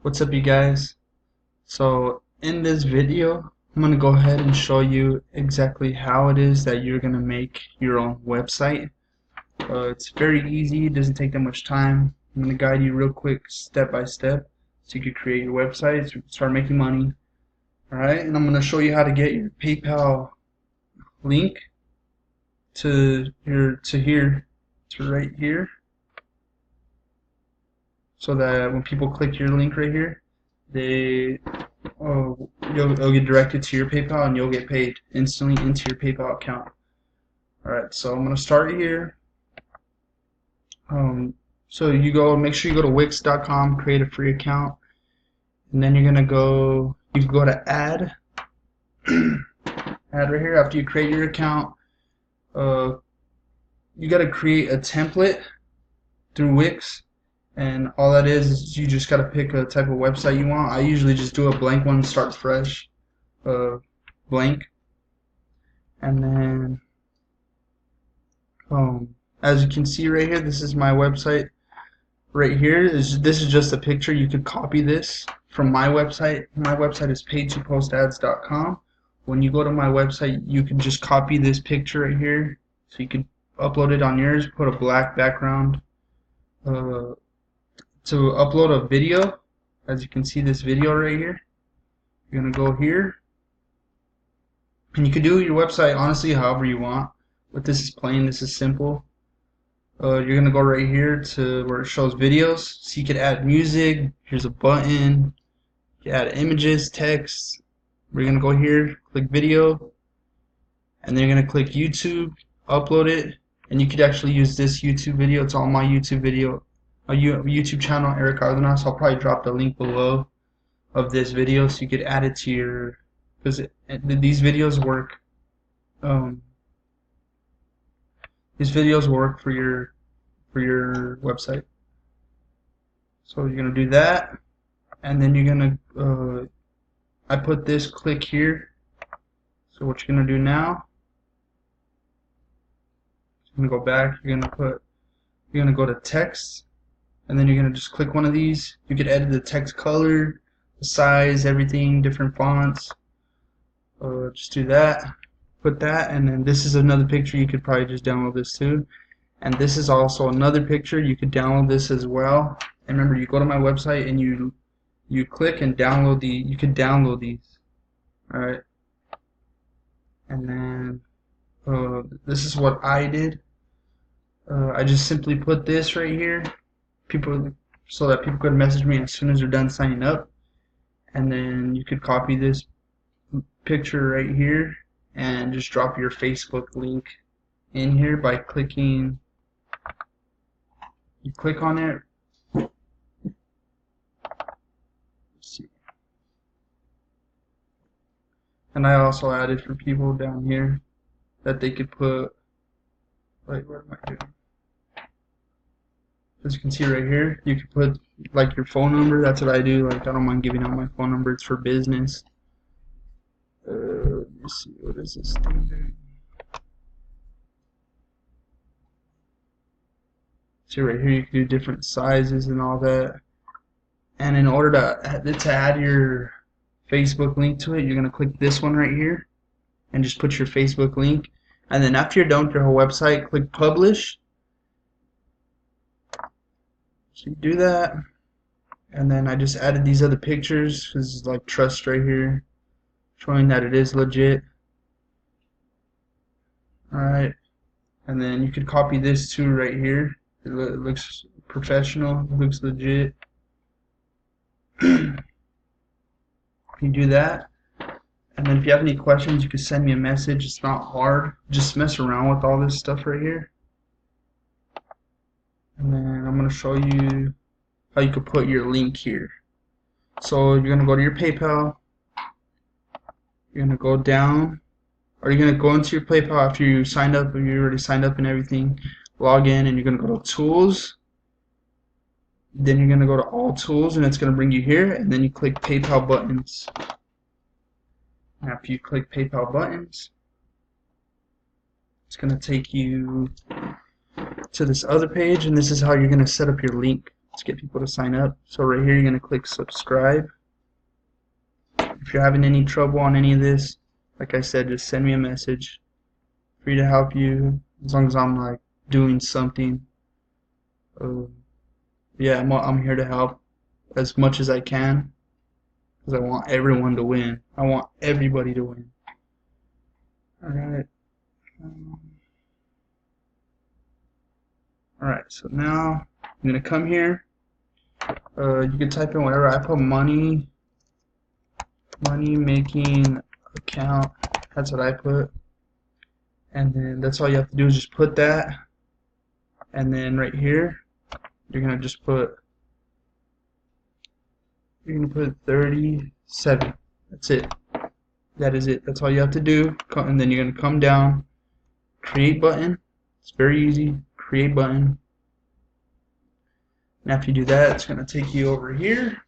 What's up, you guys? So in this video I'm going to go ahead and show you exactly how it is that you're going to make your own website. It's very easy, it doesn't take that much time. I'm going to guide you real quick step by step so you can create your website, so you can start making money. Alright, and I'm going to show you how to get your PayPal link to right here, so that when people click your link right here, you'll get directed to your PayPal and you'll get paid instantly into your PayPal account. Alright, so I'm gonna start here. So make sure you go to Wix.com, create a free account, and then you can go to add right here. After you create your account, you gotta create a template through Wix, and all that is you just gotta pick a type of website you want. I usually just do a blank one, start fresh, blank, and then as you can see right here, this is my website right here. This is just a picture. You could copy this from my website. My website is paidtopostads.com. When you go to my website, you can just copy this picture right here, so you can upload it on yours, put a black background. To upload a video, as you can see this video right here, you're gonna go here, and you can do your website honestly however you want, but this is plain, this is simple. You're gonna go right here to where it shows videos, so you can add music. Here's a button. You can add images, text. We're gonna go here, click video, and then you're gonna click YouTube, upload it, and you could actually use this YouTube video. It's on my YouTube channel, Eric Ardenas. I'll probably drop the link below of this video, so you could add it to your, because these videos work. These videos work for your website. So you're gonna do that, and then you're gonna I put this click here. So what you're gonna do now, you're gonna go back. You're gonna go to text, and then you're gonna just click one of these. You could edit the text color, the size, everything, different fonts. Just do that. Put that, and then this is another picture. You could probably just download this too. And this is also another picture. You could download this as well. And remember, you go to my website and you click and download you could download these. Alright. And then this is what I did. I just simply put this right here, so that people could message me as soon as they're done signing up. And then you could copy this picture right here and just drop your Facebook link in here by clicking. You click on it. Let's see. And I also added for people down here that they could put, like, what am I doing? As you can see right here, you can put like your phone number. That's what I do. Like, I don't mind giving out my phone number. It's for business. Let me see, what is this thing doing? See right here, you can do different sizes and all that. And in order to add your Facebook link to it, you're gonna click this one right here and just put your Facebook link. And then after you're done with your whole website, click publish. So you do that, and then I just added these other pictures. This is like trust right here, showing that it is legit. Alright, and then you could copy this too right here. It looks professional, it looks legit. You do that, and then if you have any questions, you can send me a message. It's not hard. Just mess around with all this stuff right here. And then I'm going to show you how you could put your link here. So you're going to go to your PayPal. You're going to go down, or you're going to go into your PayPal after you signed up, or you already signed up and everything. Log in, and you're going to go to Tools. Then you're going to go to All Tools, and it's going to bring you here, and then you click PayPal buttons. After you click PayPal buttons, it's going to take you to this other page, and this is how you're going to set up your link Let's get people to sign up. So right here, you're going to click subscribe. If you're having any trouble on any of this, like I said, just send me a message. Free to help you as long as I'm like doing something. Yeah, I'm here to help as much as I can because I want everyone to win. I want everybody to win. Alright. Alright, so now I'm going to come here. You can type in whatever. I put money making account. That's what I put. And then that's all you have to do is just put that. And then right here, you're going to just put 37. That's it. That is it. That's all you have to do. And then you're going to come down, create button. It's very easy. Create button. And after you do that, it's going to take you over here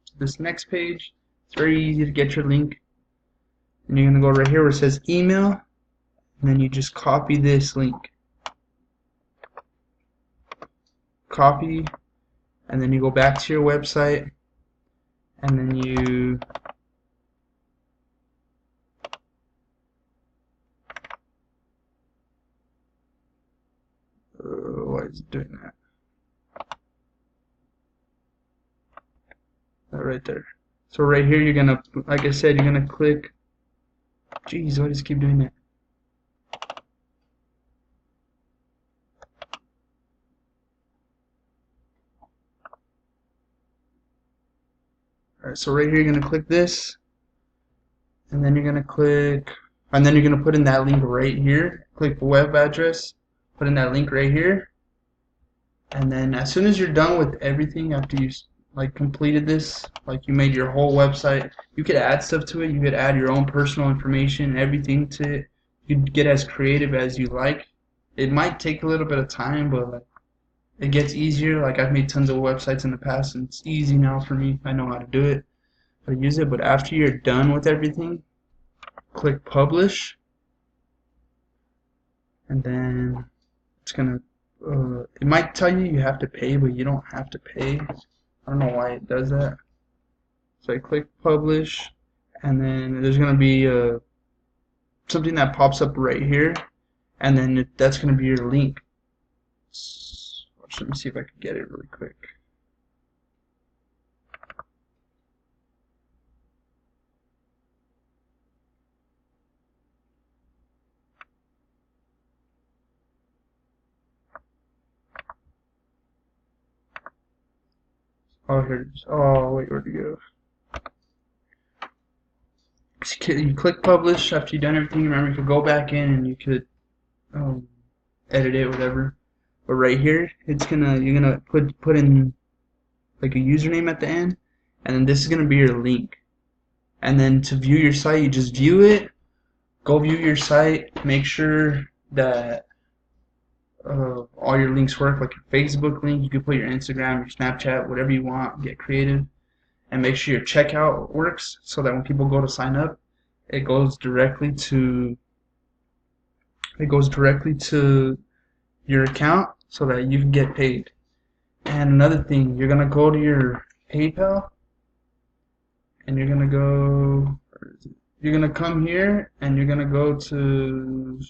to this next page. It's very easy to get your link. And you're going to go right here where it says email. And then you just copy this link. Copy. And then you go back to your website. And then you why is it doing that? That right there. So right here you're gonna, like I said, you're gonna click. Jeez, why does it keep doing that? Alright, so right here you're gonna click this, and then you're gonna click, and then you're gonna put in that link right here. Click the web address, put in that link right here, and then as soon as you're done with everything, after you like completed this, like you made your whole website, you could add stuff to it. You could add your own personal information, everything to it. You could get as creative as you like. It might take a little bit of time, but like, it gets easier. Like I've made tons of websites in the past, and it's easy now for me. I know how to do it, how to use it. But after you're done with everything, click publish, and then it's gonna. It might tell you have to pay, but you don't have to pay. I don't know why it does that. So I click publish, and then there's gonna be something that pops up right here, and then that's gonna be your link. Let me see if I can get it really quick. Oh, here it is. Oh, wait, where'd it go? You click publish after you've done everything. Remember, you could go back in and you could edit it, whatever. But right here, you're gonna put in like a username at the end, and then this is gonna be your link. And then to view your site, you just view it. Go view your site. Make sure that all your links work, like your Facebook link. You can put your Instagram, your Snapchat, whatever you want. Get creative, and make sure your checkout works so that when people go to sign up, it goes directly to your account so that you can get paid. And another thing, you're gonna go to your PayPal, and you're gonna come here, and you're gonna go to,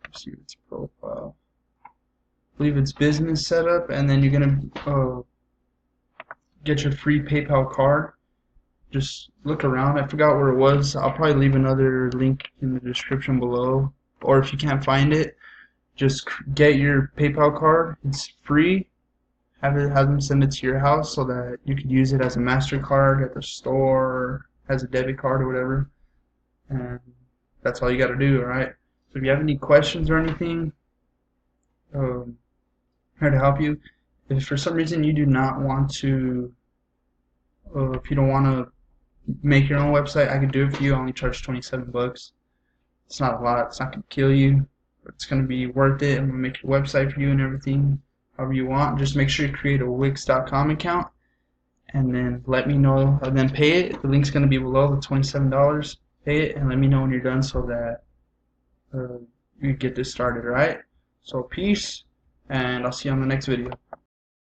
let's see its profile. I believe it's business setup, and then you're gonna get your free PayPal card. Just look around. I forgot where it was. I'll probably leave another link in the description below. Or if you can't find it, just get your PayPal card. It's free. Have them send it to your house so that you could use it as a MasterCard at the store, as a debit card or whatever. And that's all you got to do, alright? So if you have any questions or anything, I'm here to help you. If for some reason you do not want to, if you don't want to make your own website, I can do it for you. I only charge 27 bucks. It's not a lot. It's not going to kill you. But it's going to be worth it. I'm going to make your website for you and everything, however you want. Just make sure you create a Wix.com account, and then let me know, and then pay it. The link's going to be below, the $27. Pay it, and let me know when you're done so that you get this started, alright? So peace. and I'll see you on the next video.